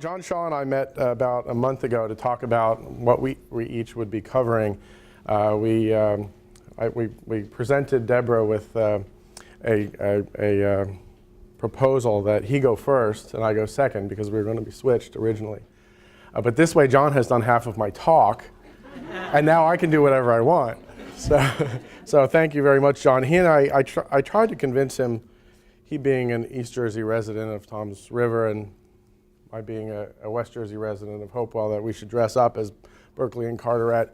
John Shaw and I met about a month ago to talk about what we each would be covering. We presented Deborah with a proposal that he go first and I go second because we were going to be switched originally. But this way John has done half of my talk and now I can do whatever I want. So thank you very much, John. He and I tried to convince him, he being an East Jersey resident of Toms River and I being a West Jersey resident of Hopewell, that we should dress up as Berkeley and Carteret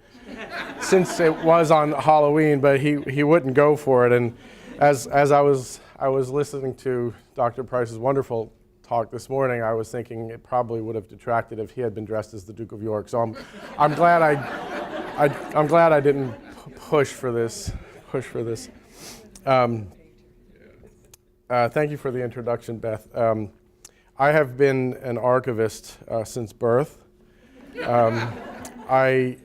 since it was on Halloween, but he wouldn't go for it. And as I was listening to Dr. Price's wonderful talk this morning, I was thinking it probably would have detracted if he had been dressed as the Duke of York. So I'm glad I didn't push for this. Thank you for the introduction, Beth. I have been an archivist since birth. When I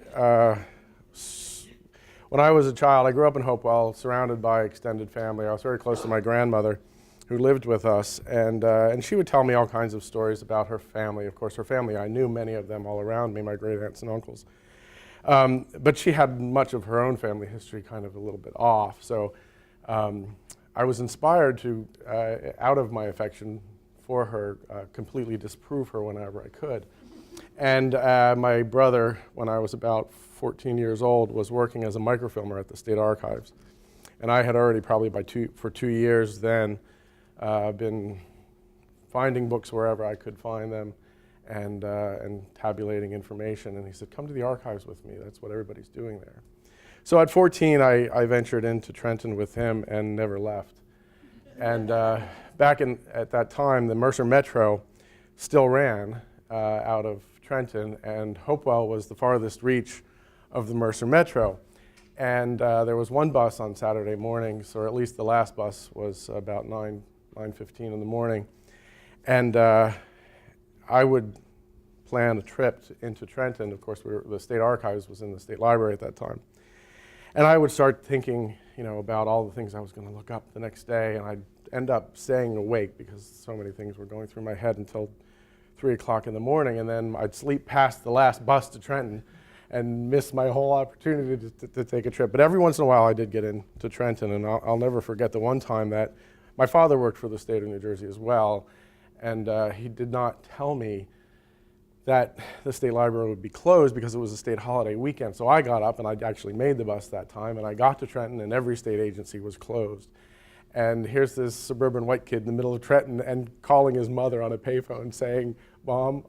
was a child, I grew up in Hopewell, surrounded by extended family. I was very close to my grandmother, who lived with us, and she would tell me all kinds of stories about her family. Of course, her family, I knew many of them all around me, my great aunts and uncles. But she had much of her own family history kind of a little bit off. So I was inspired to, out of my affection for her, completely disprove her whenever I could. And my brother, when I was about 14 years old, was working as a microfilmer at the State Archives. And I had already probably for 2 years then been finding books wherever I could find them and tabulating information. And he said, come to the archives with me. That's what everybody's doing there. So at 14, I ventured into Trenton with him and never left. And back at that time, the Mercer Metro still ran out of Trenton, and Hopewell was the farthest reach of the Mercer Metro. And there was one bus on Saturday mornings, or at least the last bus was about 9:15 in the morning. And I would plan a trip into Trenton. Of course, the State Archives was in the State Library at that time. And I would start thinking, about all the things I was going to look up the next day, and I'd end up staying awake because so many things were going through my head until 3 o'clock in the morning, and then I'd sleep past the last bus to Trenton and miss my whole opportunity to take a trip. But every once in a while I did get into Trenton, and I'll never forget the one time that my father worked for the state of New Jersey as well, and he did not tell me that the state library would be closed because it was a state holiday weekend. So I got up, and I actually made the bus that time, and I got to Trenton, and every state agency was closed. And here's this suburban white kid in the middle of Trenton and calling his mother on a payphone saying, Mom,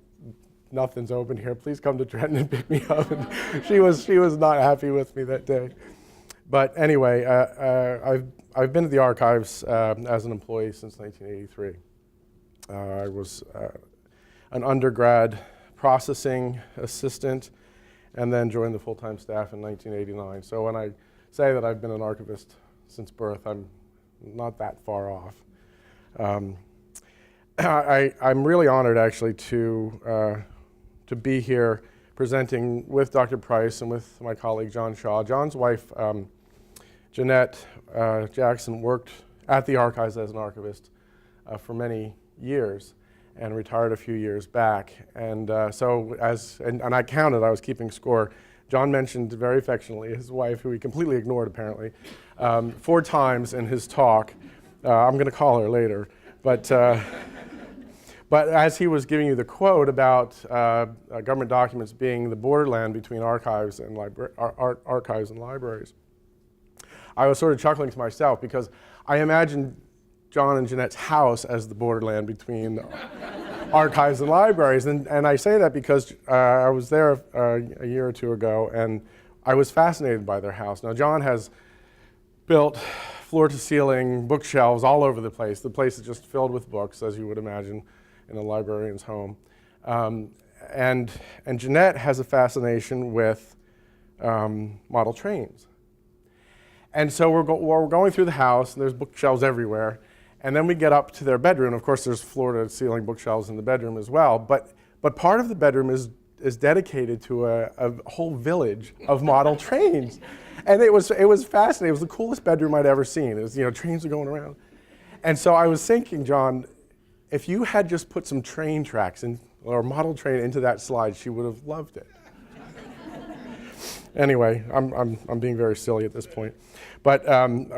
nothing's open here. Please come to Trenton and pick me up. And she was not happy with me that day. But anyway, I've been at the archives as an employee since 1983. I was an undergrad processing assistant and then joined the full-time staff in 1989. So when I say that I've been an archivist since birth, I'm not that far off. I'm really honored actually to be here presenting with Dr. Price and with my colleague John Shaw. John's wife, Jeanette Jackson, worked at the archives as an archivist for many years and retired a few years back. And so and I counted, I was keeping score. John mentioned very affectionately his wife, who he completely ignored apparently, 4 times in his talk. I'm going to call her later. But as he was giving you the quote about government documents being the borderland between archives and libraries, I was sort of chuckling to myself because I imagined John and Jeanette's house as the borderland between archives and libraries. And I say that because I was there a year or two ago, and I was fascinated by their house. Now, John has built floor-to-ceiling bookshelves all over the place. The place is just filled with books, as you would imagine in a librarian's home. And Jeanette has a fascination with model trains. And so we're going through the house, and there's bookshelves everywhere. And then we get up to their bedroom. Of course, there's floor-to-ceiling bookshelves in the bedroom as well. But part of the bedroom is dedicated to a whole village of model trains. And it was fascinating. It was the coolest bedroom I'd ever seen. It was, trains are going around. And so I was thinking, John, if you had just put some train tracks or model train into that slide, she would have loved it. Anyway, I'm being very silly at this point. But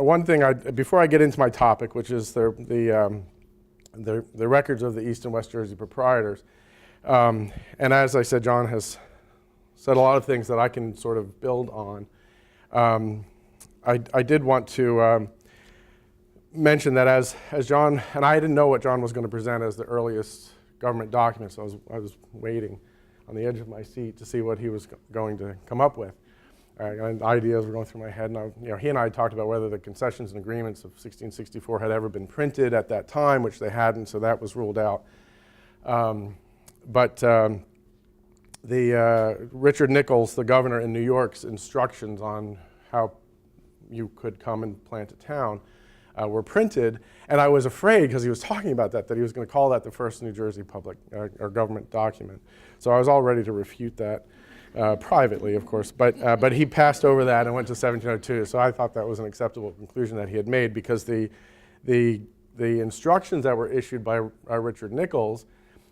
one thing, before I get into my topic, which is the records of the East and West Jersey proprietors, and as I said, John has said a lot of things that I can sort of build on. I did want to mention that as John, and I didn't know what John was going to present as the earliest government document, so I was waiting on the edge of my seat to see what he was going to come up with. And ideas were going through my head, and he and I talked about whether the concessions and agreements of 1664 had ever been printed at that time, which they hadn't, so that was ruled out. Richard Nichols, the governor in New York's instructions on how you could come and plant a town were printed, and I was afraid, because he was talking about that he was going to call that the first New Jersey public or government document. So I was all ready to refute that. Privately, of course, but he passed over that and went to 1702. So I thought that was an acceptable conclusion that he had made, because the instructions that were issued by Richard Nichols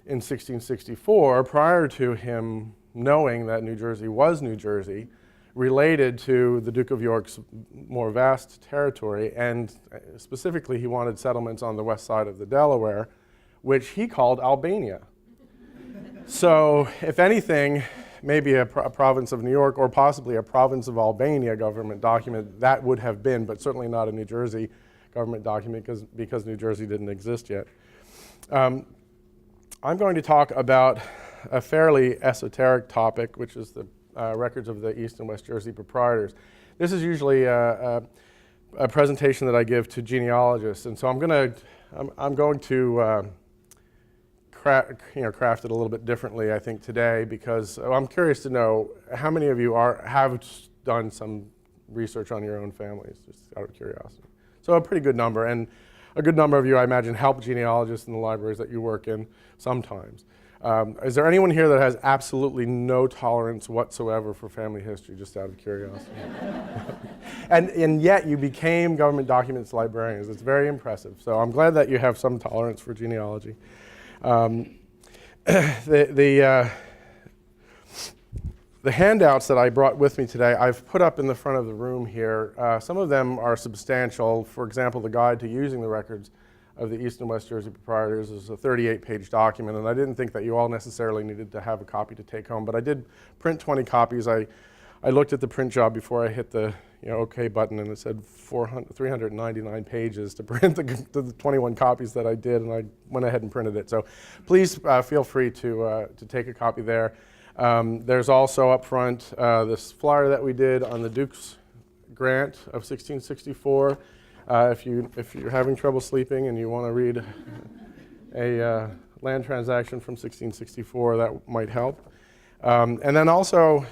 in 1664, prior to him knowing that New Jersey was New Jersey, related to the Duke of York's more vast territory, and specifically he wanted settlements on the west side of the Delaware, which he called Albania. So if anything, maybe a province of New York or possibly a province of Albania government document, that would have been, but certainly not a New Jersey government document because New Jersey didn't exist yet. I'm going to talk about a fairly esoteric topic, which is the records of the East and West Jersey proprietors. This is usually a presentation that I give to genealogists, and so I'm going to craft it a little bit differently, I think, today, because I'm curious to know how many of you have done some research on your own families, just out of curiosity. So a pretty good number, and a good number of you, I imagine, help genealogists in the libraries that you work in sometimes. Is there anyone here that has absolutely no tolerance whatsoever for family history, just out of curiosity? and yet you became government documents librarians. It's very impressive. So I'm glad that you have some tolerance for genealogy. The handouts that I brought with me today, I've put up in the front of the room here. Some of them are substantial. For example, the guide to using the records of the East and West Jersey proprietors is a 38-page document, and I didn't think that you all necessarily needed to have a copy to take home, but I did print 20 copies. I looked at the print job before I hit the OK button, and it said 399 pages to print the 21 copies that I did, and I went ahead and printed it. So please feel free to take a copy there. There's also up front this flyer that we did on the Duke's grant of 1664. If you're having trouble sleeping and you want to read a land transaction from 1664, that might help. And then also,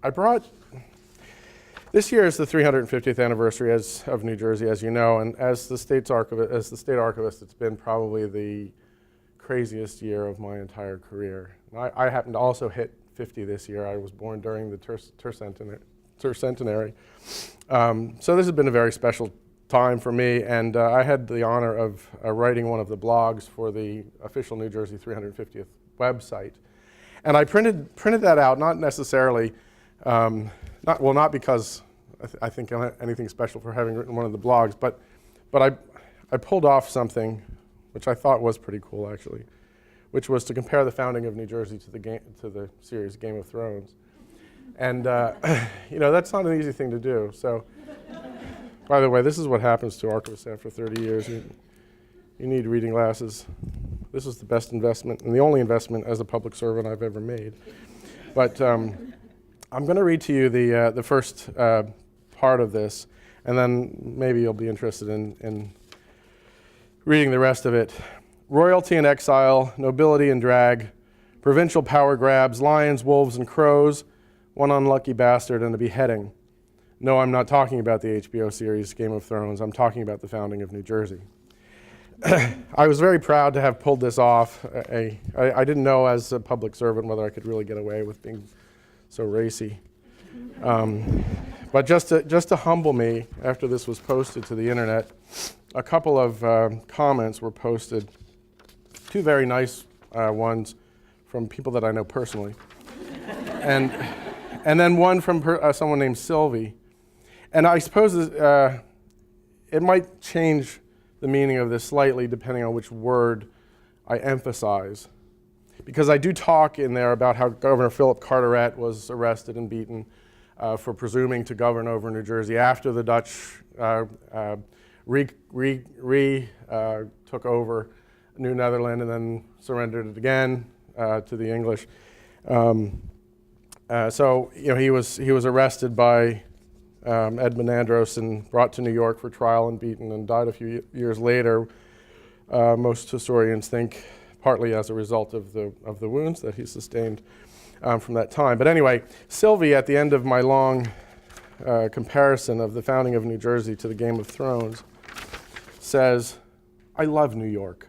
I brought, this year is the 350th anniversary of New Jersey, as you know, and as the state archivist, it's been probably the craziest year of my entire career. I happen to also hit 50 this year. I was born during the tercentenary. So this has been a very special time for me, and I had the honor of writing one of the blogs for the official New Jersey 350th website. And I printed that out, not necessarily, not because I think anything special for having written one of the blogs, but I pulled off something which I thought was pretty cool, actually, which was to compare the founding of New Jersey to the series Game of Thrones. And that's not an easy thing to do. So, by the way, this is what happens to archivists after 30 years. You need reading glasses. This is the best investment and the only investment as a public servant I've ever made. But I'm going to read to you the first part of this, and then maybe you'll be interested in reading the rest of it. Royalty and exile, nobility and drag, provincial power grabs, lions, wolves, and crows, one unlucky bastard, and a beheading. No, I'm not talking about the HBO series Game of Thrones. I'm talking about the founding of New Jersey. I was very proud to have pulled this off. I didn't know as a public servant whether I could really get away with being so racy. But just to humble me, after this was posted to the internet, a couple of comments were posted two very nice ones from people that I know personally, and then one from someone named Sylvie. And I suppose it might change the meaning of this slightly depending on which word I emphasize. Because I do talk in there about how Governor Philip Carteret was arrested and beaten for presuming to govern over New Jersey after the Dutch took over New Netherland and then surrendered it again to the English. So he was arrested by Edmund Andros and brought to New York for trial and beaten and died a few years later. Most historians think partly as a result of the wounds that he sustained from that time. But anyway, Sylvie, at the end of my long comparison of the founding of New Jersey to the Game of Thrones, says, "I love New York."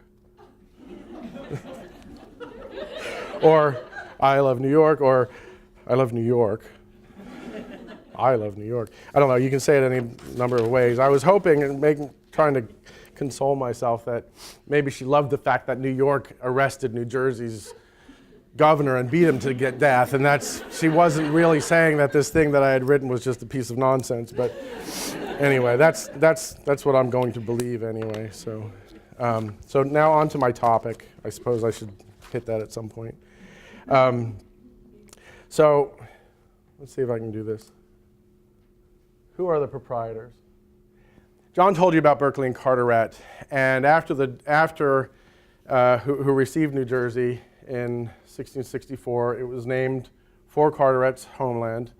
Or, "I love New York," or, "I love New York." I love New York. I don't know, you can say it any number of ways. I was hoping and trying to console myself that maybe she loved the fact that New York arrested New Jersey's governor and beat him to get death, and she wasn't really saying that this thing that I had written was just a piece of nonsense. But anyway, that's what I'm going to believe anyway. So now on to my topic. I suppose I should hit that at some point. So let's see if I can do this. Who are the proprietors? John told you about Berkeley and Carteret, and who received New Jersey in 1664, it was named for Carteret's homeland,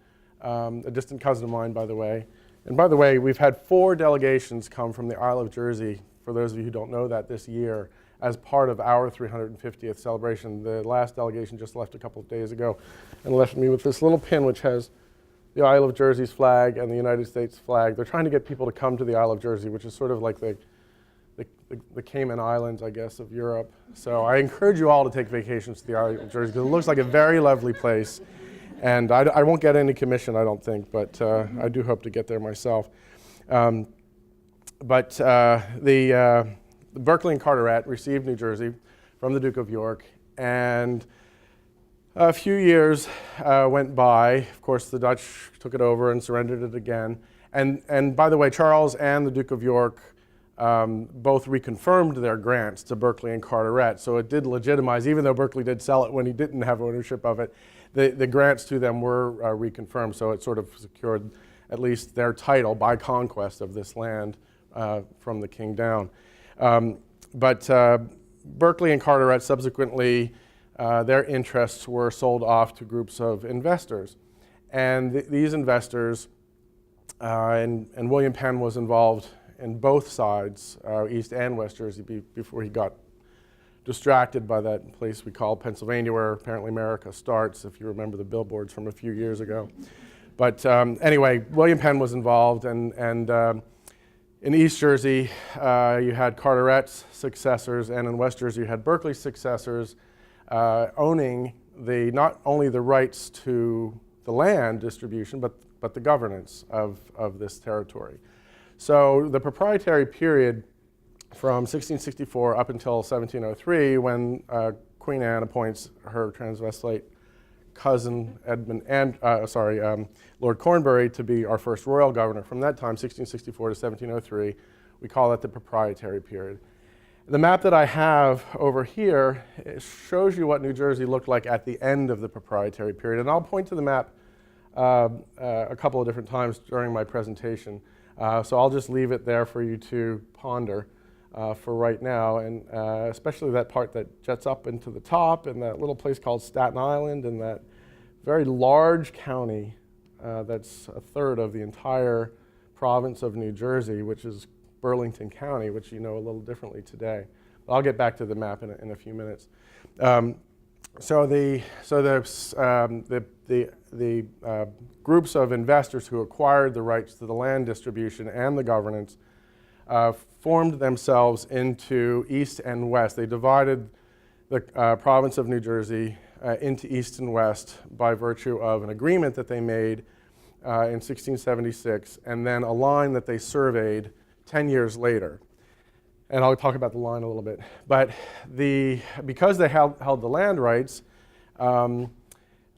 a distant cousin of mine, by the way. And by the way, we've had 4 delegations come from the Isle of Jersey, for those of you who don't know that, this year, as part of our 350th celebration. The last delegation just left a couple of days ago and left me with this little pin which has the Isle of Jersey's flag and the United States flag. They're trying to get people to come to the Isle of Jersey, which is sort of like the Cayman Islands, I guess, of Europe. So I encourage you all to take vacations to the Isle of Jersey because it looks like a very lovely place. And I won't get any commission, I don't think, but I do hope to get there myself. But the Berkeley and Carteret received New Jersey from the Duke of York, and a few years went by. Of course, the Dutch took it over and surrendered it again. And by the way, Charles and the Duke of York both reconfirmed their grants to Berkeley and Carteret. So it did legitimize, even though Berkeley did sell it when he didn't have ownership of it, the grants to them were reconfirmed. So it sort of secured at least their title by conquest of this land from the king down. But Berkeley and Carteret subsequently, their interests were sold off to groups of investors. And these investors, and William Penn was involved in both sides, East and West Jersey, before he got distracted by that place we call Pennsylvania, where apparently America starts, if you remember the billboards from a few years ago. But anyway, William Penn was involved, and in East Jersey, you had Carteret's successors, and in West Jersey, you had Berkeley's successors owning not only the rights to the land distribution, but the governance of this territory. So the proprietary period from 1664 up until 1703, when Queen Anne appoints her transvestite cousin Lord Cornbury to be our first royal governor. From that time, 1664 to 1703, we call that the proprietary period. The map that I have over here shows you what New Jersey looked like at the end of the proprietary period, and I'll point to the map a couple of different times during my presentation. So I'll just leave it there for you to ponder for right now, and especially that part that jets up into the top, and that little place called Staten Island, and that very large county that's a third of the entire province of New Jersey, which is Burlington County, which you know a little differently today. I'll get back to the map in a few minutes. So the groups of investors who acquired the rights to the land distribution and the governance formed themselves into East and West. They divided the province of New Jersey into East and West by virtue of an agreement that they made in 1676, and then a line that they surveyed 10 years later. and I'll talk about the line a little bit. But because they held the land rights, they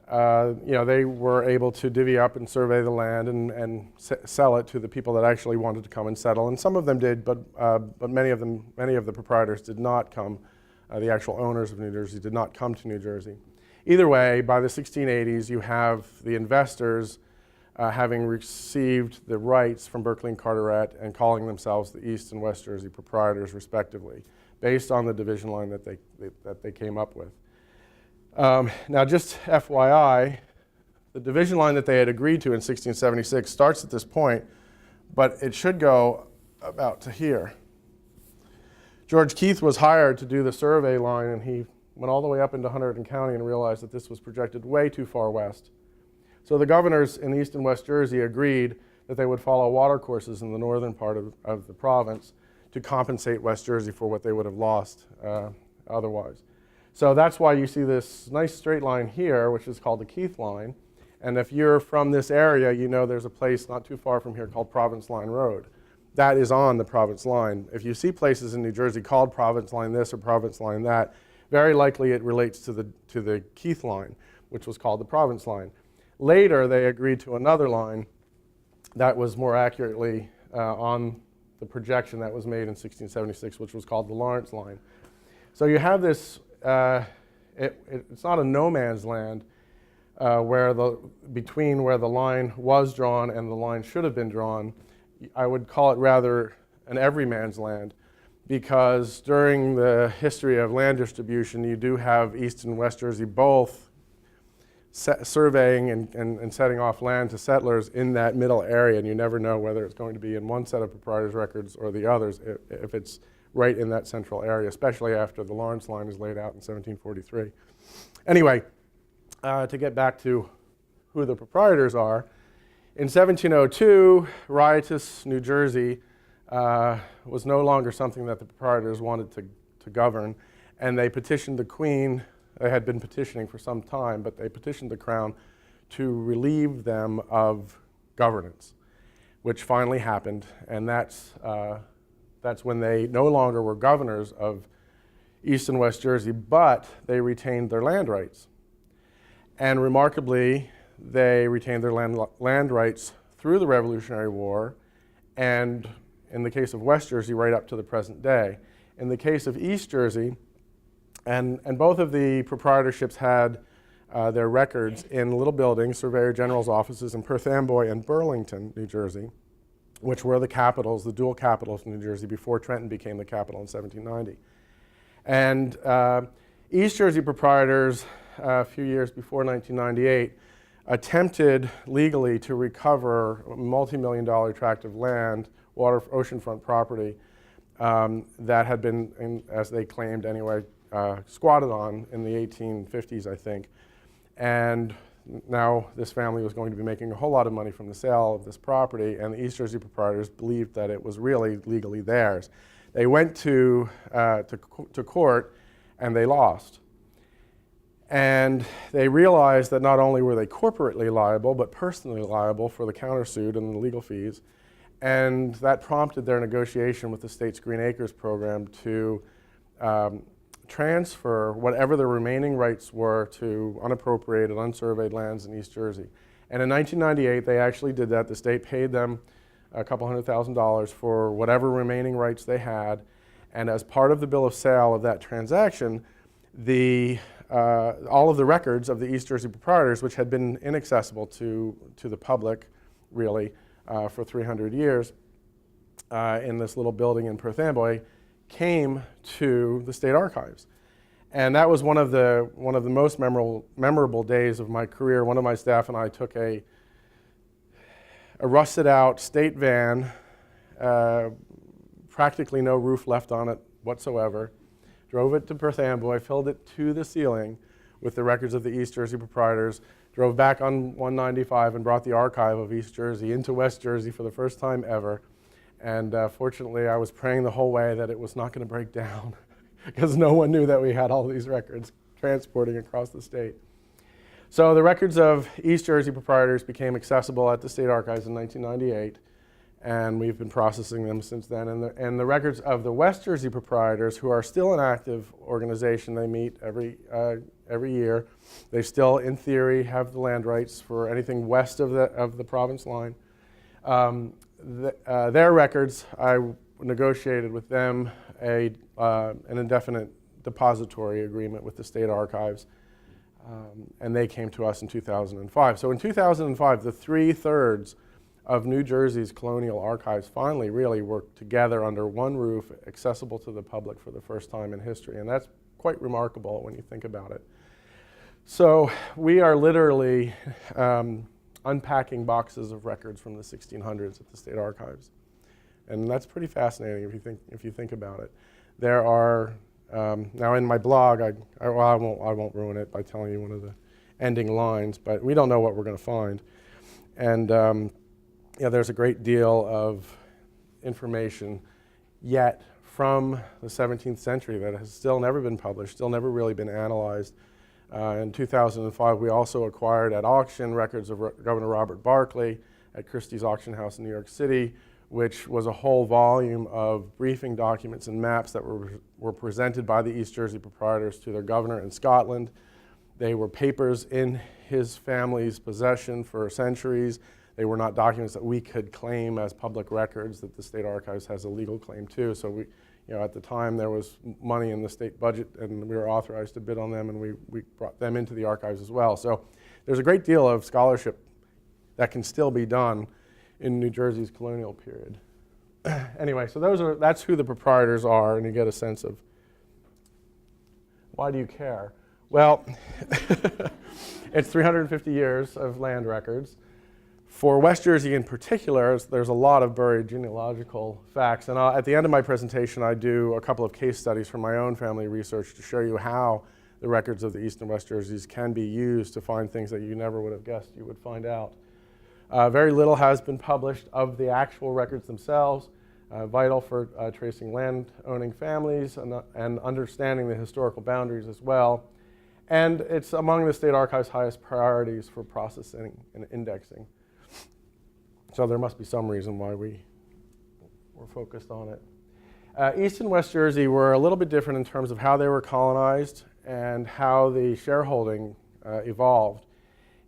were able to divvy up and survey the land and sell it to the people that actually wanted to come and settle. And some of them did, but many of the proprietors did not come. The actual owners of New Jersey did not come to New Jersey. Either way, by the 1680s, you have the investors having received the rights from Berkeley and Carteret and calling themselves the East and West Jersey Proprietors, respectively, based on the division line that they came up with. Now, just FYI, the division line that they had agreed to in 1676 starts at this point, but it should go about to here. George Keith was hired to do the survey line, and he went all the way up into Hunterdon County and realized that this was projected way too far west. So the governors in East and West Jersey agreed that they would follow water courses in the northern part of the province to compensate West Jersey for what they would have lost otherwise. So that's why you see this nice straight line here, which is called the Keith line. And if you're from this area, you know there's a place not too far from here called Province Line Road. That is on the Province Line. If you see places in New Jersey called Province Line this or Province Line that, very likely it relates to the Keith line, which was called the Province Line. Later, they agreed to another line that was more accurately on the projection that was made in 1676, which was called the Lawrence Line. So you have this, it's not a no man's land between where the line was drawn and the line should have been drawn. I would call it rather an everyman's land, because during the history of land distribution, you do have East and West Jersey both surveying and setting off land to settlers in that middle area, and you never know whether it's going to be in one set of proprietors' records or the others if it's right in that central area, especially after the Lawrence Line is laid out in 1743. Anyway, to get back to who the proprietors are, in 1702, riotous New Jersey was no longer something that the proprietors wanted to govern, and they petitioned the Queen. They had been petitioning for some time, but they petitioned the Crown to relieve them of governance, which finally happened, and that's when they no longer were governors of East and West Jersey, but they retained their land rights. And remarkably, they retained their land rights through the Revolutionary War, and in the case of West Jersey, right up to the present day. In the case of East Jersey, and both of the proprietorships had their records in little buildings, Surveyor General's offices in Perth Amboy and Burlington, New Jersey, which were the capitals, the dual capitals of New Jersey before Trenton became the capital in 1790. And East Jersey proprietors, a few years before 1998, attempted legally to recover a multi-million-dollar tract of land, oceanfront property, that had been, as they claimed anyway, squatted on in the 1850s, I think. And now this family was going to be making a whole lot of money from the sale of this property, and the East Jersey proprietors believed that it was really legally theirs. They went to court, and they lost. And they realized that not only were they corporately liable, but personally liable for the countersuit and the legal fees. And that prompted their negotiation with the state's Green Acres program to transfer whatever the remaining rights were to unappropriated, unsurveyed lands in East Jersey. And in 1998, they actually did that. The state paid them a couple $100,000 for whatever remaining rights they had. And as part of the bill of sale of that transaction, all of the records of the East Jersey proprietors, which had been inaccessible to the public, really, for 300 years in this little building in Perth Amboy, came to the state archives. And that was one of the most memorable days of my career. One of my staff and I took a rusted out state van, practically no roof left on it whatsoever, drove it to Perth Amboy, filled it to the ceiling with the records of the East Jersey proprietors, drove back on 195 and brought the archive of East Jersey into West Jersey for the first time ever. And fortunately, I was praying the whole way that it was not going to break down because no one knew that we had all these records transporting across the state. So the records of East Jersey proprietors became accessible at the state archives in 1998. and we've been processing them since then. And the records of the West Jersey proprietors, who are still an active organization, they meet every year. They still, in theory, have the land rights for anything west of the province line. Their records, I negotiated with them an indefinite depository agreement with the state archives, and they came to us in 2005. So in 2005, the 3/3 of New Jersey's colonial archives finally really worked together under one roof, accessible to the public for the first time in history, and that's quite remarkable when you think about it. So we are literally unpacking boxes of records from the 1600s at the state archives, and that's pretty fascinating if you think about it. There are now in my blog, I won't ruin it by telling you one of the ending lines, but we don't know what we're going to find, and there's a great deal of information yet from the 17th century that has still never been published, still never really been analyzed. In 2005, we also acquired at auction records of Governor Robert Barkley at Christie's Auction House in New York City, which was a whole volume of briefing documents and maps that were presented by the East Jersey proprietors to their governor in Scotland. They were papers in his family's possession for centuries. They were not documents that we could claim as public records that the state archives has a legal claim to. So we, at the time there was money in the state budget and we were authorized to bid on them, and we brought them into the archives as well. So there's a great deal of scholarship that can still be done in New Jersey's colonial period. Anyway, so that's who the proprietors are, and you get a sense of why do you care? Well, it's 350 years of land records. For West Jersey in particular, there's a lot of buried genealogical facts, and at the end of my presentation I do a couple of case studies from my own family research to show you how the records of the East and West Jerseys can be used to find things that you never would have guessed you would find out. Very little has been published of the actual records themselves, vital for tracing land-owning families and understanding the historical boundaries as well. And it's among the State Archive's highest priorities for processing and indexing. So there must be some reason why we're focused on it. East and West Jersey were a little bit different in terms of how they were colonized and how the shareholding evolved.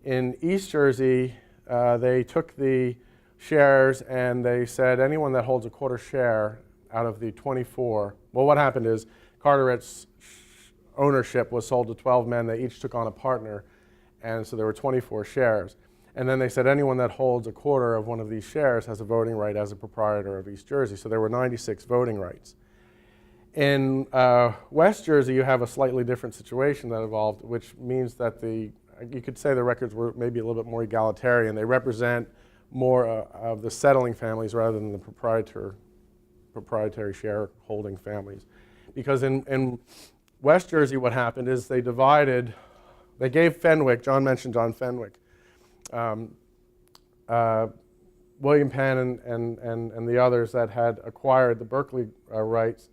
In East Jersey, they took the shares and they said anyone that holds a quarter share out of the 24, well, what happened is Carteret's ownership was sold to 12 men. They each took on a partner, and so there were 24 shares. And then they said anyone that holds a quarter of one of these shares has a voting right as a proprietor of East Jersey. So there were 96 voting rights. In West Jersey, you have a slightly different situation that evolved, which means that you could say the records were maybe a little bit more egalitarian. They represent more of the settling families rather than the proprietary shareholding families. Because in West Jersey, what happened is they gave Fenwick, John mentioned John Fenwick, William Penn and the others that had acquired the Berkeley rights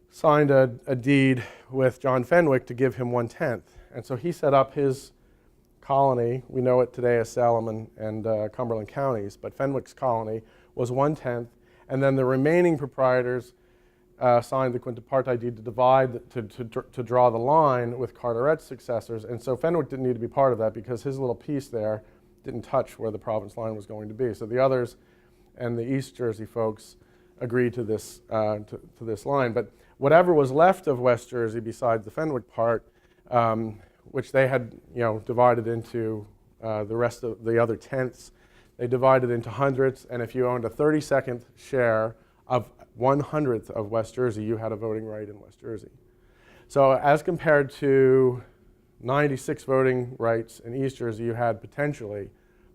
signed a deed with John Fenwick to give him 1/10. And so he set up his colony. We know it today as Salem and Cumberland counties, but Fenwick's colony was 1/10. And then the remaining proprietors signed the quintipartite deed to divide, to draw the line with Carteret's successors. And so Fenwick didn't need to be part of that because his little piece there didn't touch where the province line was going to be. So the others and the East Jersey folks agreed to this line. But whatever was left of West Jersey besides the Fenwick part, which they had divided into the rest of the other tenths, they divided into hundredths. And if you owned a 32nd share of 1/100th of West Jersey, you had a voting right in West Jersey. So as compared to 96 voting rights in East Jersey, you had potentially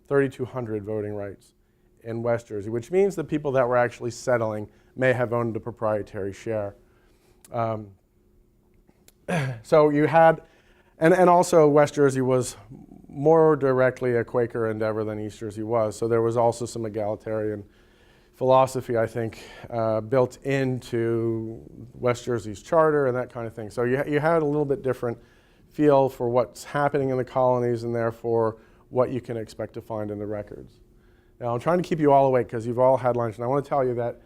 3,200 voting rights in West Jersey, which means the people that were actually settling may have owned a proprietary share. So you had, and also West Jersey was more directly a Quaker endeavor than East Jersey was, so there was also some egalitarian philosophy, I think, built into West Jersey's charter and that kind of thing. So you had a little bit different feel for what's happening in the colonies and therefore what you can expect to find in the records. Now, I'm trying to keep you all awake because you've all had lunch, and I want to tell you that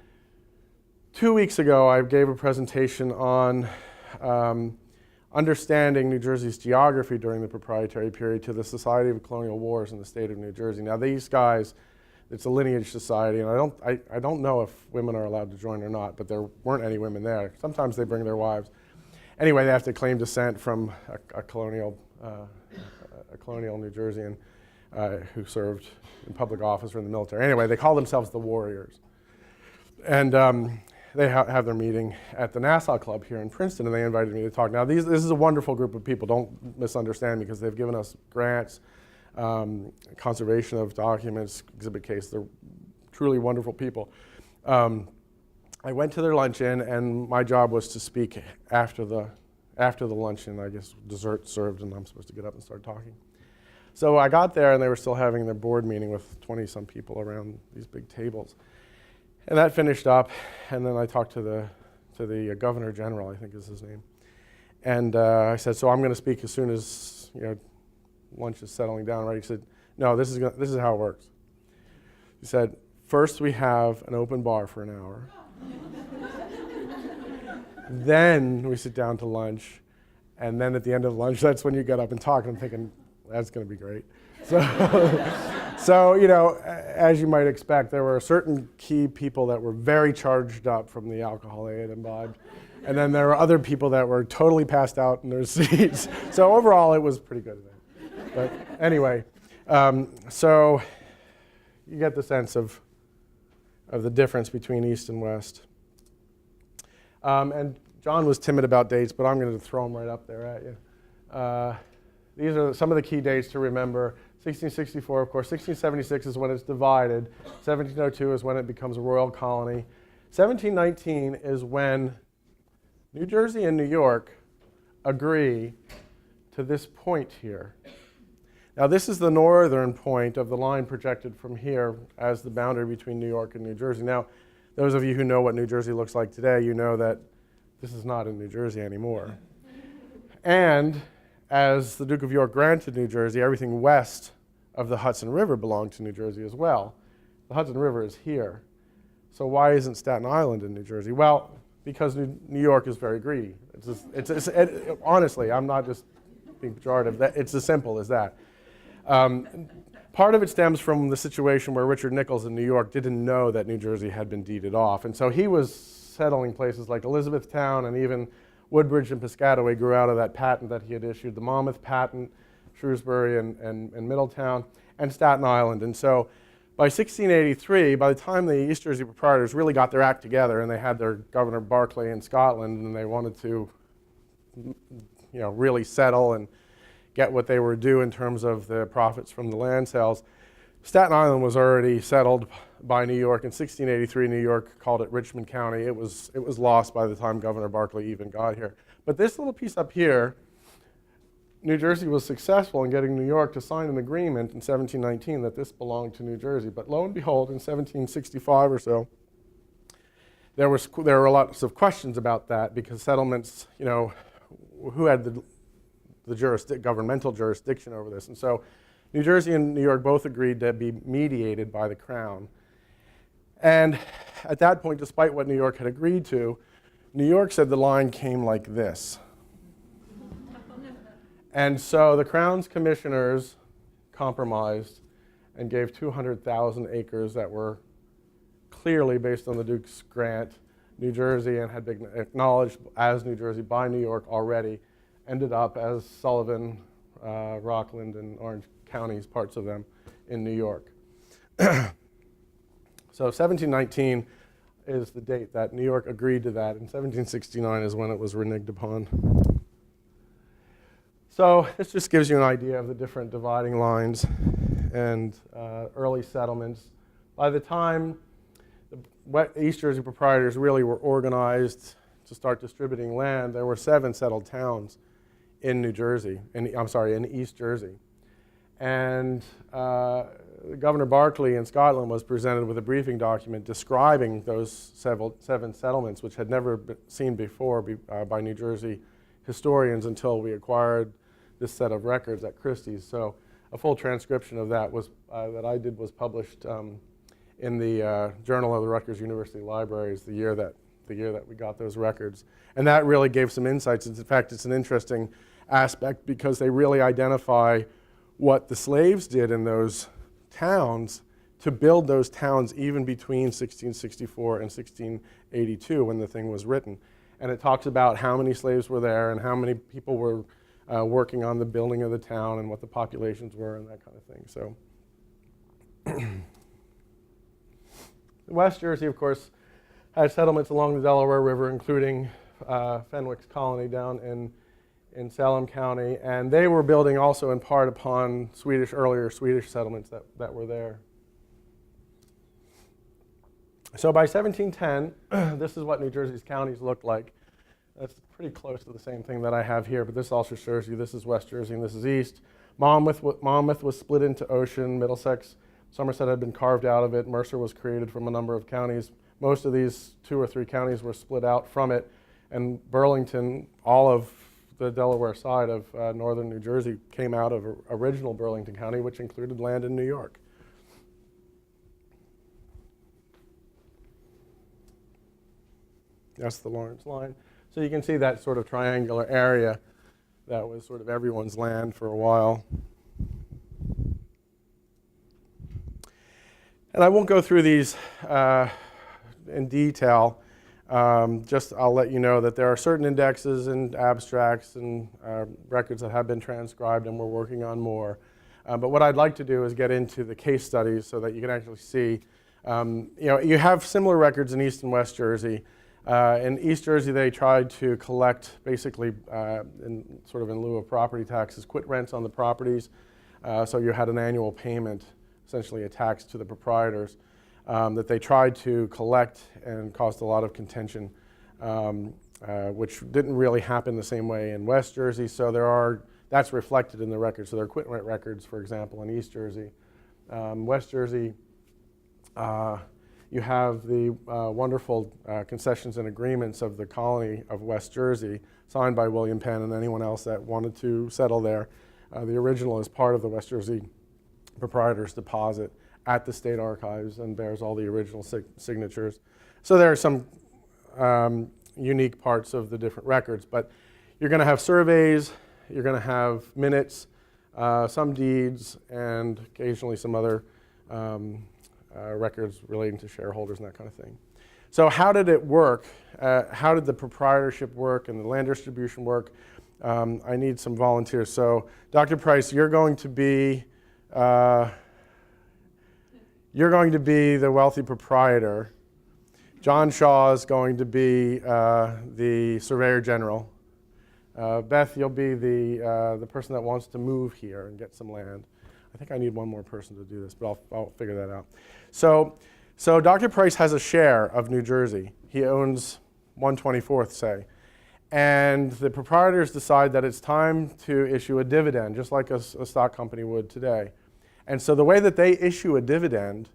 2 weeks ago I gave a presentation on understanding New Jersey's geography during the proprietary period to the Society of Colonial Wars in the state of New Jersey. Now, these guys, it's a lineage society, and I don't know if women are allowed to join or not, but there weren't any women there. Sometimes they bring their wives. Anyway, they have to claim descent from a colonial New Jerseyan who served in public office or in the military. Anyway, they call themselves the Warriors. And they have their meeting at the Nassau Club here in Princeton, and they invited me to talk. Now, this is a wonderful group of people. Don't misunderstand me, because they've given us grants, conservation of documents, exhibit case. They're truly wonderful people. I went to their luncheon, and my job was to speak after the luncheon. I guess dessert served, and I'm supposed to get up and start talking. So I got there, and they were still having their board meeting with 20-some people around these big tables. And that finished up, and then I talked to the Governor General, I think is his name. And I said, so I'm going to speak as soon as lunch is settling down, right? He said, no, this is how it works. He said, first we have an open bar for an hour. Then we sit down to lunch, and then at the end of lunch, that's when you get up and talk. And I'm thinking, that's going to be great. So, as you might expect, there were certain key people that were very charged up from the alcohol they had imbibed. And then there were other people that were totally passed out in their seats. So overall, it was pretty good. But anyway, so you get the sense of the difference between East and West. And John was timid about dates, but I'm going to throw them right up there at you. These are some of the key dates to remember. 1664, of course. 1676 is when it's divided. 1702 is when it becomes a royal colony. 1719 is when New Jersey and New York agree to this point here. Now, this is the northern point of the line projected from here as the boundary between New York and New Jersey. Now, those of you who know what New Jersey looks like today, you know that this is not in New Jersey anymore. And as the Duke of York granted New Jersey, everything west of the Hudson River belonged to New Jersey as well. The Hudson River is here. So why isn't Staten Island in New Jersey? Well, because New York is very greedy. Honestly, I'm not just being pejorative. It's as simple as that. Part of it stems from the situation where Richard Nichols in New York didn't know that New Jersey had been deeded off. And so he was settling places like Elizabethtown, and even Woodbridge and Piscataway grew out of that patent that he had issued, the Monmouth patent, Shrewsbury and Middletown, and Staten Island. And so by 1683, by the time the East Jersey proprietors really got their act together and they had their Governor Berkeley in Scotland, and they wanted to really settle and get what they were due in terms of the profits from the land sales, Staten Island was already settled by New York. In 1683, New York called it Richmond County. It was lost by the time Governor Berkeley even got here. But this little piece up here, New Jersey was successful in getting New York to sign an agreement in 1719 that this belonged to New Jersey. But lo and behold, in 1765 or so, there were lots of questions about that, because settlements, who had the governmental jurisdiction over this. And so New Jersey and New York both agreed to be mediated by the Crown. And at that point, despite what New York had agreed to, New York said the line came like this. And so the Crown's commissioners compromised and gave 200,000 acres that were clearly, based on the Duke's grant, New Jersey, and had been acknowledged as New Jersey by New York already, ended up as Sullivan, Rockland, and Orange counties, parts of them, in New York. So 1719 is the date that New York agreed to that, and 1769 is when it was reneged upon. So this just gives you an idea of the different dividing lines and early settlements. By the time the East Jersey proprietors really were organized to start distributing land, there were 7 settled towns in New Jersey, in East Jersey. And Governor Berkeley in Scotland was presented with a briefing document describing those 7 settlements, which had never been seen before by New Jersey historians until we acquired this set of records at Christie's. So a full transcription of that was that I did was published in the Journal of the Rutgers University Libraries the year that we got those records. And that really gave some insights. In fact, it's an interesting aspect because they really identify what the slaves did in those towns to build those towns even between 1664 and 1682 when the thing was written. And it talks about how many slaves were there and how many people were working on the building of the town and what the populations were and that kind of thing. So West Jersey, of course, had settlements along the Delaware River, including Fenwick's colony down in Salem County, and they were building also in part upon earlier Swedish settlements that were there. So by 1710, this is what New Jersey's counties looked like. That's pretty close to the same thing that I have here, but this also shows you this is West Jersey and this is East. Monmouth was split into Ocean, Middlesex, Somerset had been carved out of it, Mercer was created from a number of counties. Most of these 2 or 3 counties were split out from it, and Burlington, all of the Delaware side of northern New Jersey came out of original Burlington County, which included land in New York. That's the Lawrence line. So you can see that sort of triangular area that was sort of everyone's land for a while. And I won't go through these in detail. Just I'll let you know that there are certain indexes and abstracts and records that have been transcribed, and we're working on more. But what I'd like to do is get into the case studies so that you can actually see. You have similar records in East and West Jersey. In East Jersey, they tried to collect, basically, in lieu of property taxes, quit rents on the properties. So you had an annual payment, essentially a tax to the proprietors, that they tried to collect and caused a lot of contention, which didn't really happen the same way in West Jersey. So that's reflected in the records. So there are quit rent records, for example, in East Jersey. West Jersey, you have the wonderful concessions and agreements of the colony of West Jersey, signed by William Penn and anyone else that wanted to settle there. The original is part of the West Jersey Proprietors deposit at the state archives and bears all the original signatures. So there are some unique parts of the different records, but you're going to have surveys, you're going to have minutes, some deeds, and occasionally some other records relating to shareholders and that kind of thing. So how did it work? How did the proprietorship work and the land distribution work? I need some volunteers. So Dr. Price, you're going to be the wealthy proprietor. John Shaw is going to be the surveyor general. Beth, you'll be the person that wants to move here and get some land. I think I need one more person to do this, but I'll figure that out. So Dr. Price has a share of New Jersey. He owns 1/24, say. And the proprietors decide that it's time to issue a dividend, just like a stock company would today. And so the way that they issue a dividend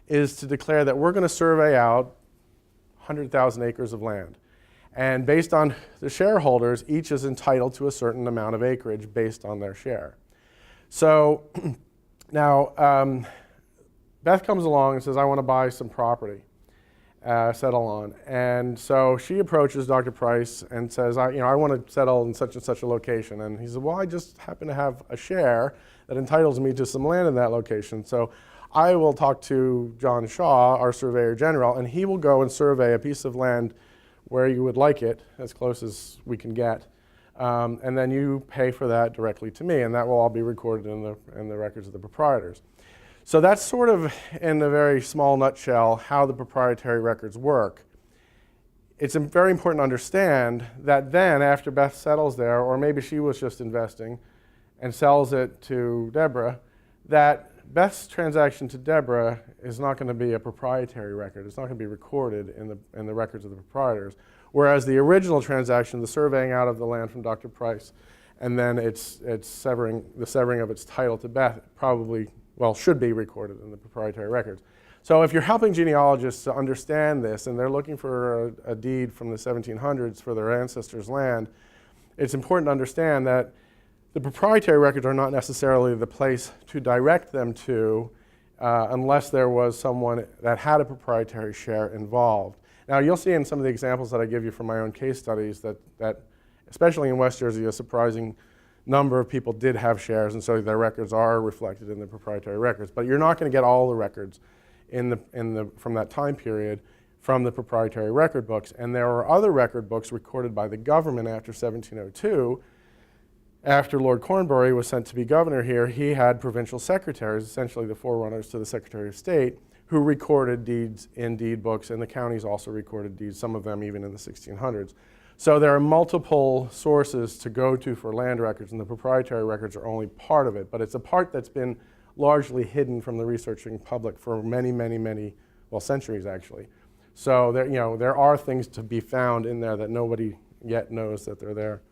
is to declare that we're going to survey out 100,000 acres of land. And based on the shareholders, each is entitled to a certain amount of acreage based on their share. So now Beth comes along and says, I want to buy some property, settle on. And so she approaches Dr. Price and says, I want to settle in such and such a location. And he said, well, I just happen to have a share that entitles me to some land in that location. So I will talk to John Shaw, our surveyor general, and he will go and survey a piece of land where you would like it, as close as we can get. And then you pay for that directly to me, and that will all be recorded in the records of the proprietors. So that's sort of, in a very small nutshell, how the proprietary records work. It's very important to understand that then, after Beth settles there, or maybe she was just investing and sells it to Deborah, that Beth's transaction to Deborah is not going to be a proprietary record. It's not going to be recorded in the records of the proprietors. Whereas the original transaction, the surveying out of the land from Dr. Price, and then the severing of its title to Beth should be recorded in the proprietary records. So if you're helping genealogists to understand this, and they're looking for a deed from the 1700s for their ancestors' land, it's important to understand that the proprietary records are not necessarily the place to direct them to unless there was someone that had a proprietary share involved. Now, you'll see in some of the examples that I give you from my own case studies that especially in West Jersey, a surprising number of people did have shares, and so their records are reflected in the proprietary records. But you're not going to get all the records from that time period from the proprietary record books. And there are other record books recorded by the government after 1702. After Lord Cornbury was sent to be governor here, he had provincial secretaries, essentially the forerunners to the Secretary of State, who recorded deeds in deed books, and the counties also recorded deeds, some of them even in the 1600s. So there are multiple sources to go to for land records, and the proprietary records are only part of it, but it's a part that's been largely hidden from the researching public for many, many, many, well, centuries actually. So there are things to be found in there that nobody yet knows that they're there.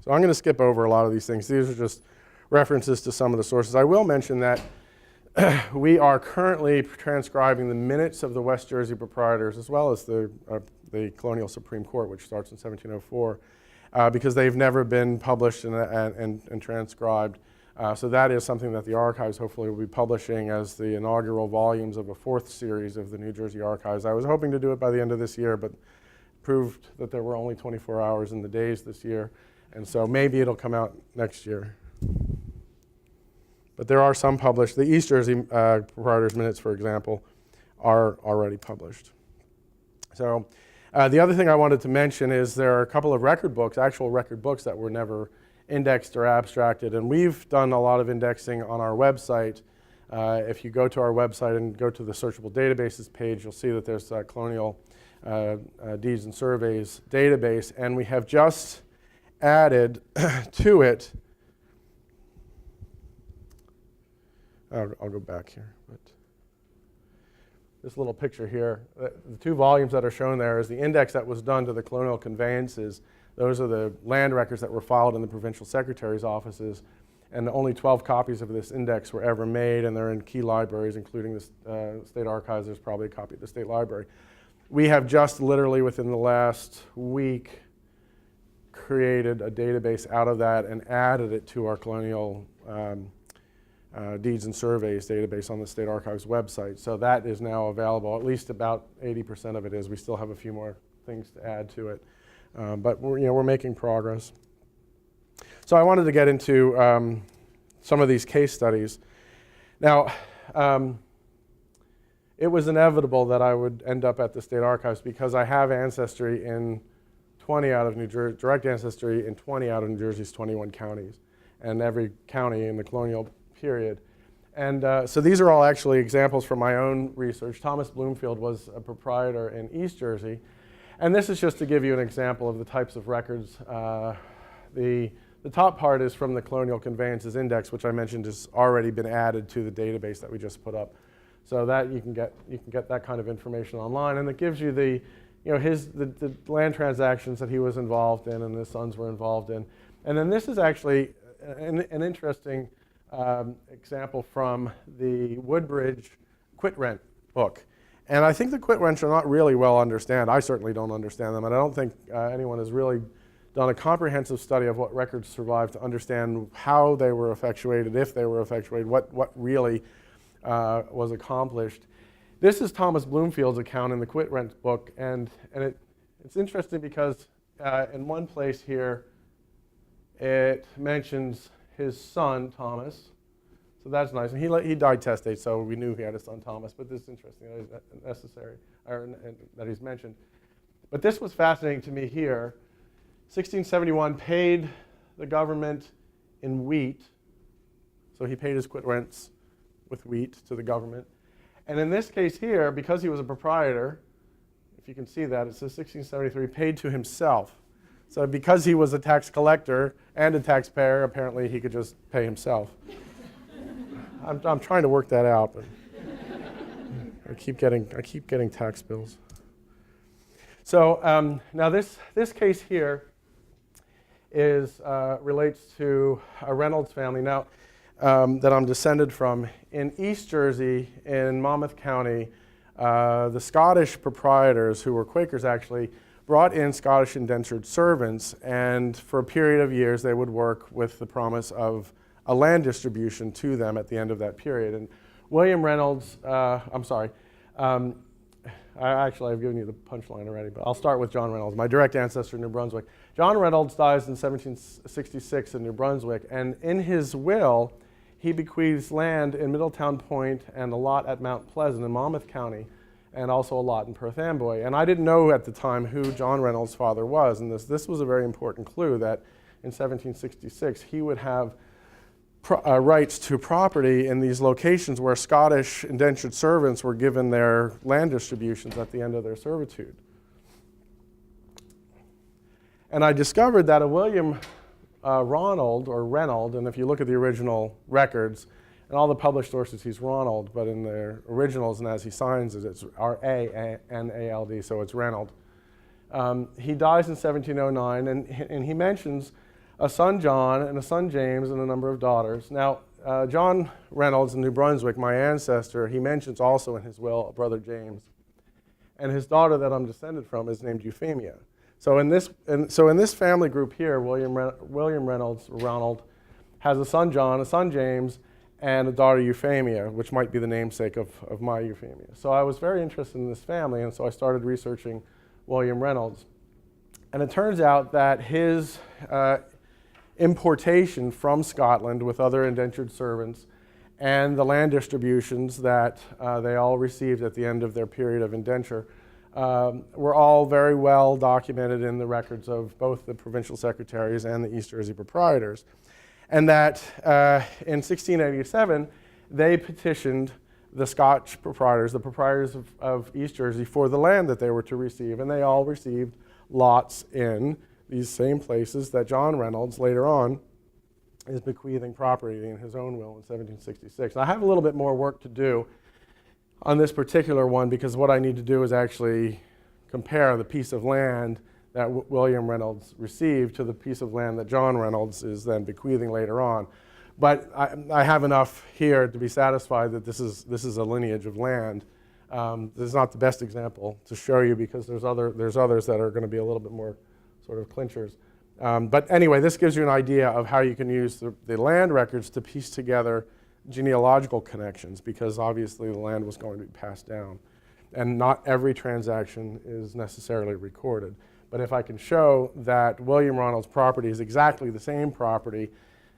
So I'm going to skip over a lot of these things. These are just references to some of the sources. I will mention that we are currently transcribing the minutes of the West Jersey Proprietors as well as the Colonial Supreme Court, which starts in 1704, because they've never been published and transcribed. So that is something that the archives hopefully will be publishing as the inaugural volumes of a 4th series of the New Jersey Archives. I was hoping to do it by the end of this year, but proved that there were only 24 hours in the days this year. And so maybe it'll come out next year. But there are some published. The East Jersey Proprietors Minutes, for example, are already published. So the other thing I wanted to mention is there are a couple of record books, actual record books, that were never indexed or abstracted. And we've done a lot of indexing on our website. If you go to our website and go to the searchable databases page, you'll see that there's a Colonial Deeds and Surveys database. And we have just added to it, I'll go back here, but this little picture here, the 2 volumes that are shown there is the index that was done to the colonial conveyances. Those are the land records that were filed in the provincial secretary's offices, and only 12 copies of this index were ever made, and they're in key libraries, including the State Archives. There's probably a copy at the State Library. We have just literally within the last week created a database out of that and added it to our Colonial Deeds and Surveys database on the State Archives website. So that is now available. At least about 80% of it is. We still have a few more things to add to it. But we're making progress. So I wanted to get into some of these case studies. Now, it was inevitable that I would end up at the State Archives because I have ancestry in 20 out of New Jersey, direct ancestry in 20 out of New Jersey's 21 counties, and every county in the colonial period. And so these are all actually examples from my own research. Thomas Bloomfield was a proprietor in East Jersey. And this is just to give you an example of the types of records. The top part is from the Colonial Conveyances Index, which I mentioned has already been added to the database that we just put up. So that you can get that kind of information online, and it gives you the land transactions that he was involved in and his sons were involved in. And then this is actually an interesting example from the Woodbridge quit rent book. And I think the quit rents are not really well understood. I certainly don't understand them, and I don't think anyone has really done a comprehensive study of what records survived to understand how they were effectuated, if they were effectuated, what really was accomplished. This is Thomas Bloomfield's account in the quit rent book, and it's interesting because in one place here it mentions his son Thomas, so that's nice. And he died testate, so we knew he had a son Thomas. But this is interesting that is necessary, or that he's mentioned. But this was fascinating to me here. 1671 paid the government in wheat, so he paid his quit rents with wheat to the government. And in this case here, because he was a proprietor, if you can see that, it says 1673, paid to himself. So because he was a tax collector and a taxpayer, apparently he could just pay himself. I'm trying to work that out, but I keep getting tax bills. So now this case here is relates to a Reynolds family. Now, that I'm descended from. In East Jersey, in Monmouth County, the Scottish proprietors, who were Quakers actually, brought in Scottish indentured servants, and for a period of years they would work with the promise of a land distribution to them at the end of that period. And William Reynolds, I've given you the punchline already, but I'll start with John Reynolds, my direct ancestor in New Brunswick. John Reynolds dies in 1766 in New Brunswick, and in his will, he bequeaths land in Middletown Point and a lot at Mount Pleasant in Monmouth County, and also a lot in Perth Amboy. And I didn't know at the time who John Reynolds' father was, and this was a very important clue that in 1766 he would have rights to property in these locations where Scottish indentured servants were given their land distributions at the end of their servitude. And I discovered that a William Ronald, or Reynold, and if you look at the original records, in all the published sources he's Ronald, but in the originals and as he signs it, it's R-A-N-A-L-D, so it's Reynold. He dies in 1709, and he mentions a son John and a son James and a number of daughters. Now, John Reynolds in New Brunswick, my ancestor, he mentions also in his will a brother James. And his daughter that I'm descended from is named Euphemia. So in this family group here, William Reynolds, Ronald, has a son John, a son James, and a daughter Euphemia, which might be the namesake of my Euphemia. So I was very interested in this family, and so I started researching William Reynolds. And it turns out that his importation from Scotland with other indentured servants and the land distributions that they all received at the end of their period of indenture were all very well documented in the records of both the provincial secretaries and the East Jersey proprietors. And that in 1687, they petitioned the Scotch proprietors, the proprietors of East Jersey, for the land that they were to receive, and they all received lots in these same places that John Reynolds later on is bequeathing property in his own will in 1766. And I have a little bit more work to do on this particular one, because what I need to do is actually compare the piece of land that William Reynolds received to the piece of land that John Reynolds is then bequeathing later on. But I have enough here to be satisfied that this is a lineage of land. This is not the best example to show you, because there's others that are going to be a little bit more sort of clinchers. But anyway, this gives you an idea of how you can use the land records to piece together genealogical connections, because obviously the land was going to be passed down. And not every transaction is necessarily recorded. But if I can show that William Ronald's property is exactly the same property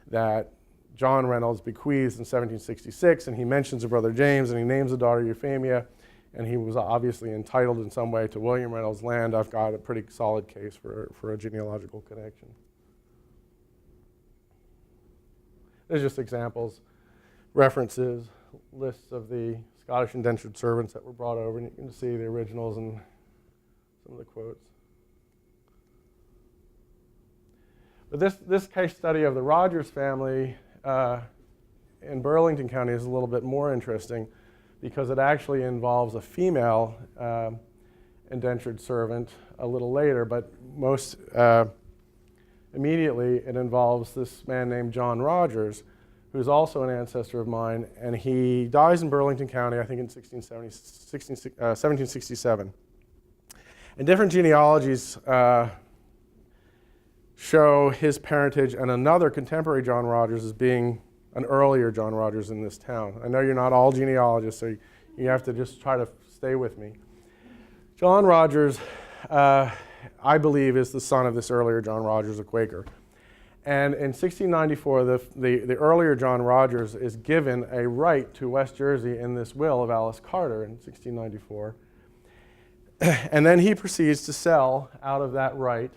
that John Reynolds bequeaths in 1766, and he mentions a brother James, and he names a daughter Euphemia, and he was obviously entitled in some way to William Reynolds' land, I've got a pretty solid case for a genealogical connection. There's just examples, references, lists of the Scottish indentured servants that were brought over, and you can see the originals and some of the quotes. But this case study of the Rogers family in Burlington County is a little bit more interesting, because it actually involves a female indentured servant a little later, but most immediately it involves this man named John Rogers, who's also an ancestor of mine, and he dies in Burlington County, I think in 1767. And different genealogies show his parentage and another contemporary John Rogers as being an earlier John Rogers in this town. I know you're not all genealogists, so you have to just try to stay with me. John Rogers, I believe, is the son of this earlier John Rogers, a Quaker. And in 1694, the earlier John Rogers is given a right to West Jersey in this will of Alice Carter in 1694. And then he proceeds to sell out of that right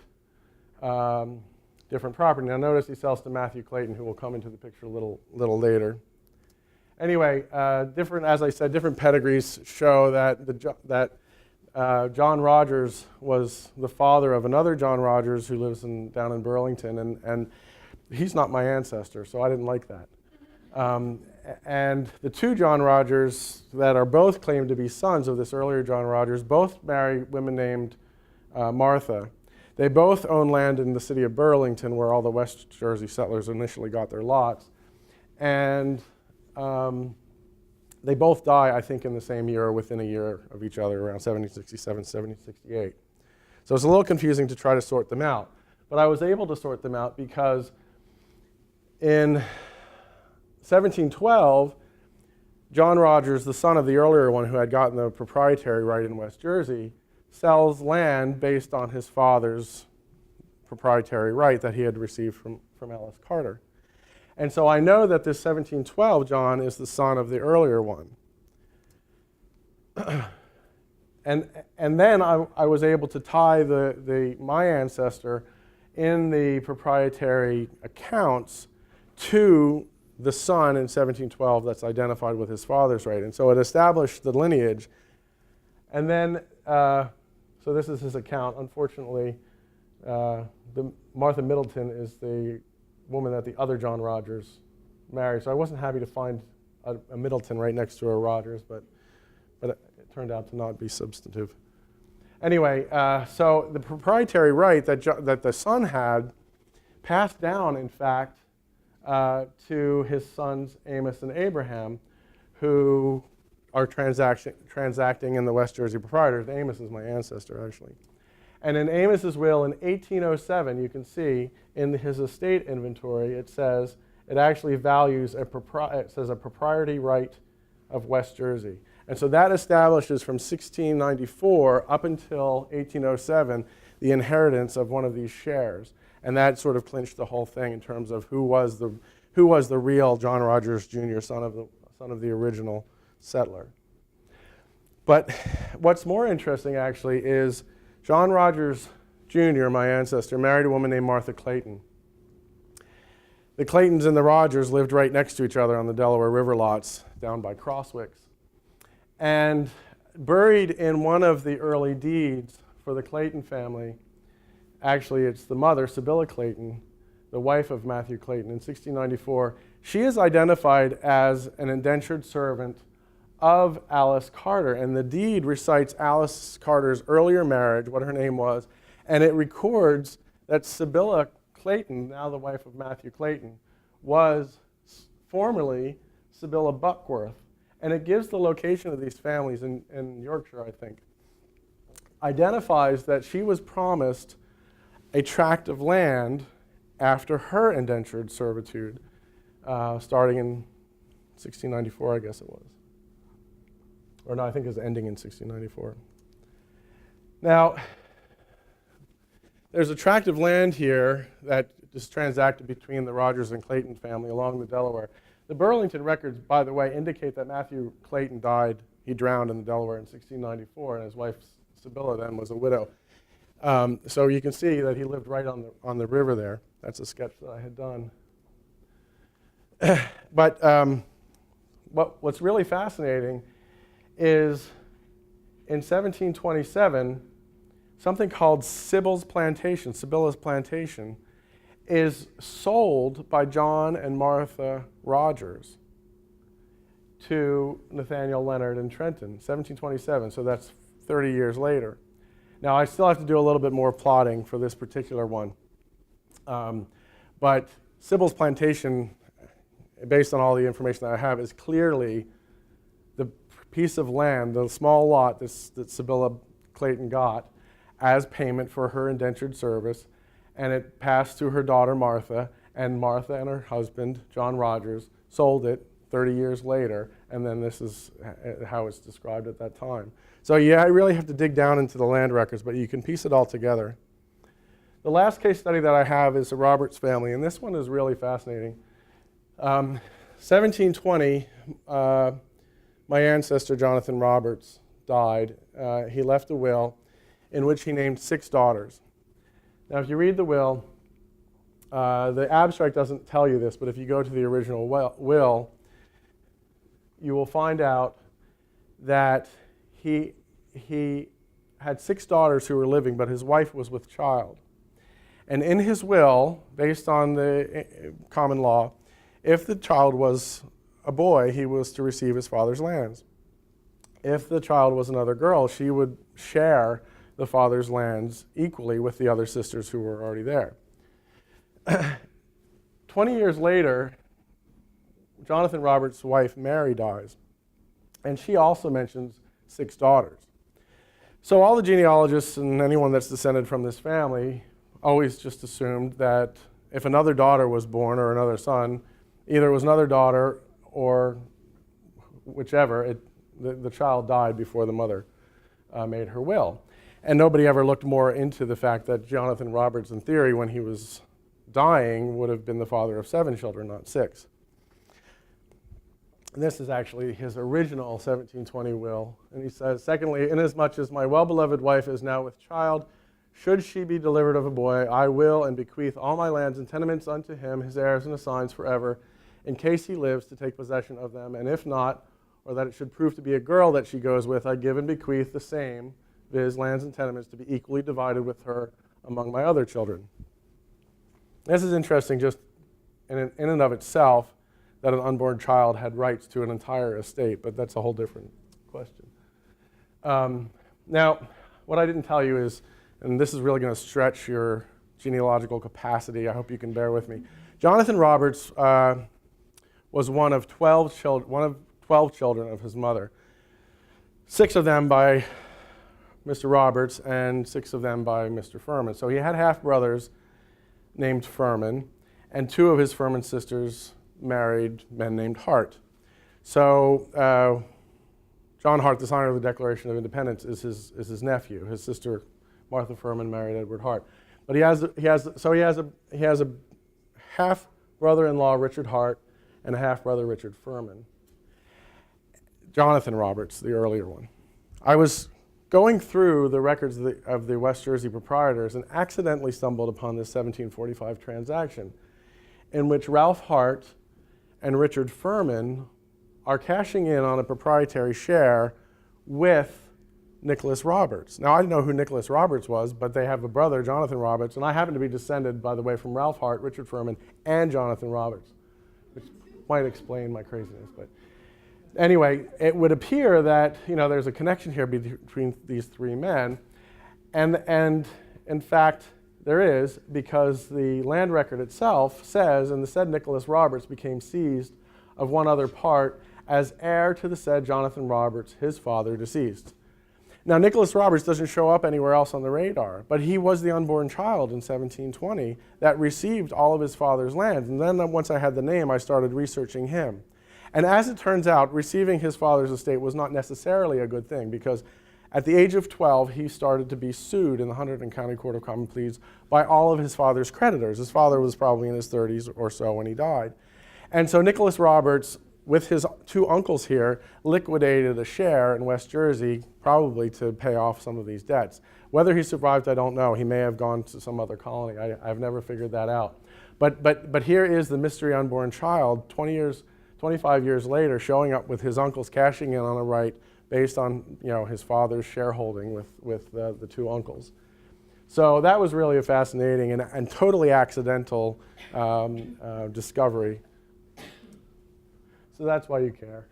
different property. Now notice he sells to Matthew Clayton, who will come into the picture a little later. Anyway, as I said, different pedigrees show that John Rogers was the father of another John Rogers who lives down in Burlington, and he's not my ancestor, so I didn't like that. And the two John Rogers that are both claimed to be sons of this earlier John Rogers both marry women named Martha. They both own land in the city of Burlington, where all the West Jersey settlers initially got their lots. And they both die, I think, in the same year or within a year of each other, around 1767, 1768. So it's a little confusing to try to sort them out. But I was able to sort them out because in 1712, John Rogers, the son of the earlier one who had gotten the proprietary right in West Jersey, sells land based on his father's proprietary right that he had received from Alice Carter. And so I know that this 1712 John is the son of the earlier one. And then I was able to tie my ancestor in the proprietary accounts to the son in 1712 that's identified with his father's right. And so it established the lineage. And then, so this is his account. Unfortunately, Martha Middleton is the woman that the other John Rogers married. So I wasn't happy to find a Middleton right next to a Rogers, but it turned out to not be substantive. Anyway, so the proprietary right that the son had passed down, in fact, to his sons Amos and Abraham, who are transacting in the West Jersey Proprietors. Amos is my ancestor, actually. And in Amos's will in 1807, you can see in his estate inventory, it says it actually values it says a propriety right of West Jersey. And so that establishes from 1694 up until 1807 the inheritance of one of these shares. And that sort of clinched the whole thing in terms of who was the real John Rogers Jr., son of the original settler. But what's more interesting, actually, is John Rogers Jr., my ancestor, married a woman named Martha Clayton. The Claytons and the Rogers lived right next to each other on the Delaware River lots down by Crosswicks. And buried in one of the early deeds for the Clayton family, actually it's the mother, Sibylla Clayton, the wife of Matthew Clayton in 1694, she is identified as an indentured servant of Alice Carter. And the deed recites Alice Carter's earlier marriage, what her name was, and it records that Sibylla Clayton, now the wife of Matthew Clayton, was formerly Sibylla Buckworth. And it gives the location of these families in Yorkshire, I think. Identifies that she was promised a tract of land after her indentured servitude, starting in 1694, I guess it was. Or no, I think it was ending in 1694. Now, there's a tract of land here that is transacted between the Rogers and Clayton family along the Delaware. The Burlington records, by the way, indicate that Matthew Clayton died, he drowned in the Delaware in 1694, and his wife Sibylla then was a widow. So you can see that he lived right on the river there. That's a sketch that I had done. But what's really fascinating is in 1727, something called Sibylla's Plantation, is sold by John and Martha Rogers to Nathaniel Leonard in Trenton, 1727, so that's 30 years later. Now, I still have to do a little bit more plotting for this particular one. But Sibylla's Plantation, based on all the information that I have, is clearly the piece of land, the small lot that Sibylla Clayton got as payment for her indentured service, and it passed to her daughter Martha, and Martha and her husband, John Rogers, sold it 30 years later, and then this is how it's described at that time. So yeah, I really have to dig down into the land records, but you can piece it all together. The last case study that I have is the Roberts family, and this one is really fascinating. 1720, my ancestor Jonathan Roberts died. He left a will in which he named 6 daughters. Now, if you read the will, the abstract doesn't tell you this, but if you go to the original will, you will find out that he had 6 daughters who were living, but his wife was with child. And in his will, based on the common law, if the child was a boy, he was to receive his father's lands. If the child was another girl, she would share the father's lands equally with the other sisters who were already there. 20 years later, Jonathan Roberts' wife, Mary, dies. And she also mentions 6 daughters. So all the genealogists and anyone that's descended from this family always just assumed that if another daughter was born or another son, either it was another daughter or whichever, the child died before the mother made her will. And nobody ever looked more into the fact that Jonathan Roberts, in theory, when he was dying, would have been the father of 7 children, not 6. And this is actually his original 1720 will. And he says, secondly, inasmuch as my well-beloved wife is now with child, should she be delivered of a boy, I will and bequeath all my lands and tenements unto him, his heirs and assigns forever, in case he lives to take possession of them. And if not, or that it should prove to be a girl that she goes with, I give and bequeath the same, viz. Lands and tenements, to be equally divided with her among my other children. This is interesting just in and of itself, that an unborn child had rights to an entire estate, but that's a whole different question. Now, what I didn't tell you is, and this is really going to stretch your genealogical capacity, I hope you can bear with me. Jonathan Roberts was one of 12 children of his mother. 6 of them by Mr. Roberts and 6 of them by Mr. Furman. So he had half-brothers named Furman, and 2 of his Furman sisters married men named Hart. So John Hart, the signer of the Declaration of Independence, is his nephew. His sister Martha Furman married Edward Hart. But he has a half brother-in-law, Richard Hart, and a half brother, Richard Furman. Jonathan Roberts, the earlier one. I was going through the records of the West Jersey Proprietors and accidentally stumbled upon this 1745 transaction in which Ralph Hart and Richard Furman are cashing in on a proprietary share with Nicholas Roberts. Now, I didn't know who Nicholas Roberts was, but they have a brother, Jonathan Roberts, and I happen to be descended, by the way, from Ralph Hart, Richard Furman, and Jonathan Roberts, which might explain my craziness. But anyway, it would appear that there's a connection here between these 3 men, and in fact, there is, because the land record itself says, and the said Nicholas Roberts became seized of one other part as heir to the said Jonathan Roberts, his father, deceased. Now, Nicholas Roberts doesn't show up anywhere else on the radar, but he was the unborn child in 1720 that received all of his father's lands. And then once I had the name, I started researching him. And as it turns out, receiving his father's estate was not necessarily a good thing, because at the age of 12, he started to be sued in the Hunterdon County Court of Common Pleas by all of his father's creditors. His father was probably in his 30s or so when he died. And so Nicholas Roberts, with his 2 uncles here, liquidated a share in West Jersey, probably to pay off some of these debts. Whether he survived, I don't know. He may have gone to some other colony. I've never figured that out. But here is the mystery unborn child, 25 years later, showing up with his uncles cashing in on a right based on his father's shareholding with the 2 uncles. So that was really a fascinating and totally accidental discovery. So that's why you care.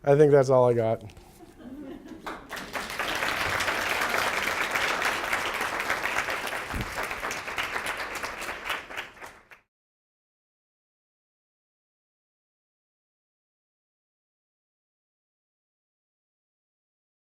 I think that's all I got.